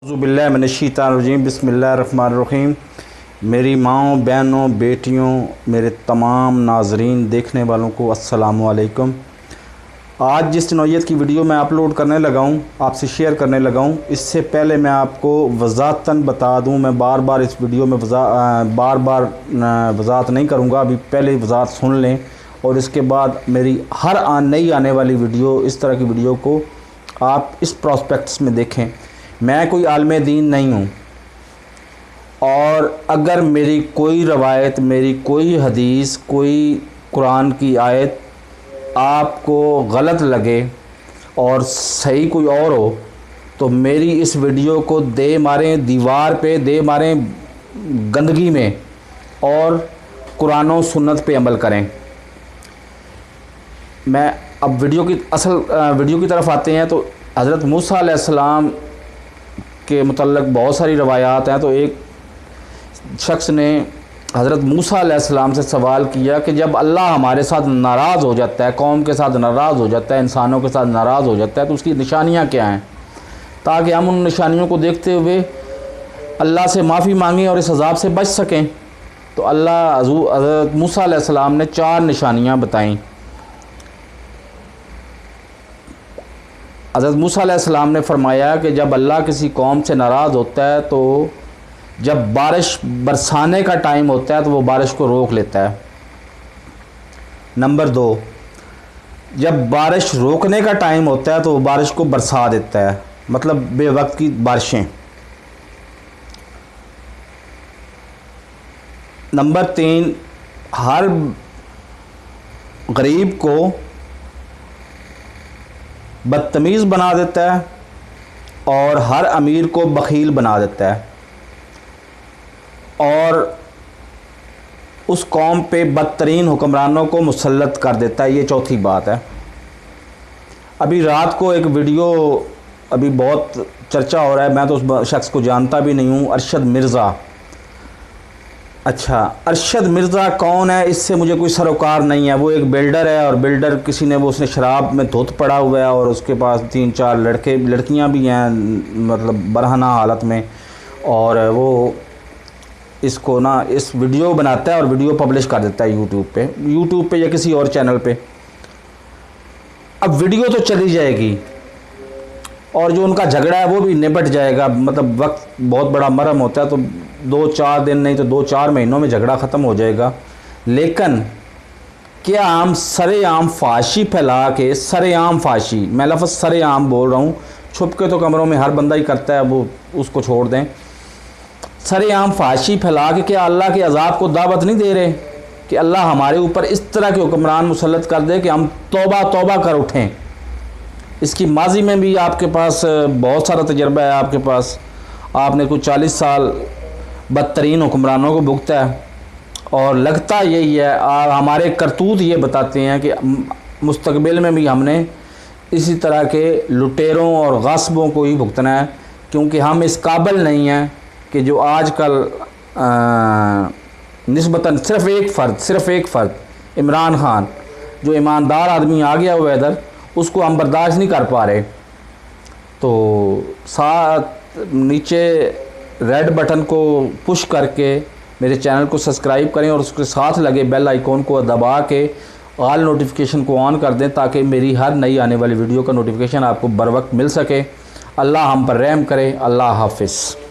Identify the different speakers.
Speaker 1: औज़ुबिल्लाहिमिनश्शैतानिर्रजीम बिस्मिल्लाहिर्रहमानिर्रहीम। मेरी माँओं, बहनों, बेटियों, मेरे तमाम नाज़रीन देखने वालों को अस्सलामु अलैकुम। आज जिस नौइयत की वीडियो मैं अपलोड करने लगा हूँ, आपसे शेयर करने लगा हूँ, इससे पहले मैं आपको वज़ाहतन बता दूँ, मैं बार बार इस वीडियो में वज़ाहत नहीं करूँगा। अभी पहले वज़ाहत सुन लें और इसके बाद मेरी हर नई आने वाली वीडियो, इस तरह की वीडियो को आप इस प्रॉस्पेक्ट्स में देखें। मैं कोई आलिम दीन नहीं हूँ, और अगर मेरी कोई रवायत, मेरी कोई हदीस, कोई कुरान की आयत आपको गलत लगे और सही कोई और हो, तो मेरी इस वीडियो को दे मारें दीवार पे, दे मारें गंदगी में, और कुरान और सुन्नत पे अमल करें। मैं अब वीडियो की तरफ आते हैं। तो हज़रत मूसा अलैहिस्सलाम के मुतल्लक़ बहुत सारी रवायात हैं। तो एक शख्स ने हज़रत मूसा अलैहिस्सलाम से सवाल किया कि जब अल्लाह हमारे साथ नाराज़ हो जाता है, कौम के साथ नाराज़ हो जाता है, इंसानों के साथ नाराज़ हो जाता है, तो उसकी निशानियां क्या हैं, ताकि हम उन निशानियों को देखते हुए अल्लाह से माफ़ी मांगें और इस अज़ाब से बच सकें। तो हज़रत मूसा अलैहिस्सलाम ने 4 निशानियाँ बताईं। हज़रत मूसा अलैहिस्सलाम ने फरमाया कि जब अल्लाह किसी कौम से नाराज़ होता है, तो जब बारिश बरसाने का टाइम होता है तो वो बारिश को रोक लेता है। नंबर 2, जब बारिश रोकने का टाइम होता है तो वो बारिश को बरसा देता है, मतलब बेवक्त की बारिशें। नंबर 3, हर गरीब को बदतमीज़ बना देता है और हर अमीर को बखील बना देता है, और उस कौम पे बदतरीन हुक्मरानों को मुसल्लत कर देता है। ये चौथी बात है। अभी रात को एक वीडियो अभी बहुत चर्चा हो रहा है, मैं तो उस शख्स को जानता भी नहीं हूँ, अरशद मिर्ज़ा। अच्छा, अरशद मिर्ज़ा कौन है, इससे मुझे कोई सरोकार नहीं है। वो एक बिल्डर है, और बिल्डर किसी ने, वो उसने शराब में धुत पड़ा हुआ है, और उसके पास 3-4 लड़कियां भी हैं, मतलब बरहना हालत में, और वो इसको ना इस वीडियो बनाता है और वीडियो पब्लिश कर देता है यूट्यूब पे या किसी और चैनल पे। अब वीडियो तो चली जाएगी और जो उनका झगड़ा है वो भी निपट जाएगा, मतलब वक्त बहुत बड़ा मरम होता है, तो 2-4 दिन नहीं तो 2-4 महीनों में झगड़ा ख़त्म हो जाएगा। लेकिन क्या हम सरेआम फाशी फैला के, सरेआम फाशी, मैं लफ्ज़ सरेआम बोल रहा हूँ, छुप के तो कमरों में हर बंदा ही करता है, वो उसको छोड़ दें। सरेआम फाशी फैला के क्या अल्लाह के अज़ाब को दावत नहीं दे रहे कि अल्लाह हमारे ऊपर इस तरह के हुक्मरान मुसल्लत कर दे कि हम तौबा कर उठें। इसकी माजी में भी आपके पास बहुत सारा तजर्बा है, आपके पास, आपने कुछ 40 साल बदतरीन हुक्मरानों को भुगता है, और लगता यही है, और हमारे करतूत ये बताते हैं कि मुस्तकबिल में भी हमने इसी तरह के लुटेरों और गासबों को ही भुगतना है, क्योंकि हम इस काबिल नहीं हैं कि जो आजकल निस्बतन सिर्फ़ एक फ़र्द इमरान खान, जो ईमानदार आदमी आ गया हुआ इधर, उसको हम बर्दाश्त नहीं कर पा रहे। तो साथ नीचे रेड बटन को पुश करके मेरे चैनल को सब्सक्राइब करें, और उसके साथ लगे बेल आइकॉन को दबा के ऑल नोटिफिकेशन को ऑन कर दें, ताकि मेरी हर नई आने वाली वीडियो का नोटिफिकेशन आपको बर वक्त मिल सके। अल्लाह हम पर रहम करे। अल्लाह हाफ़िज़।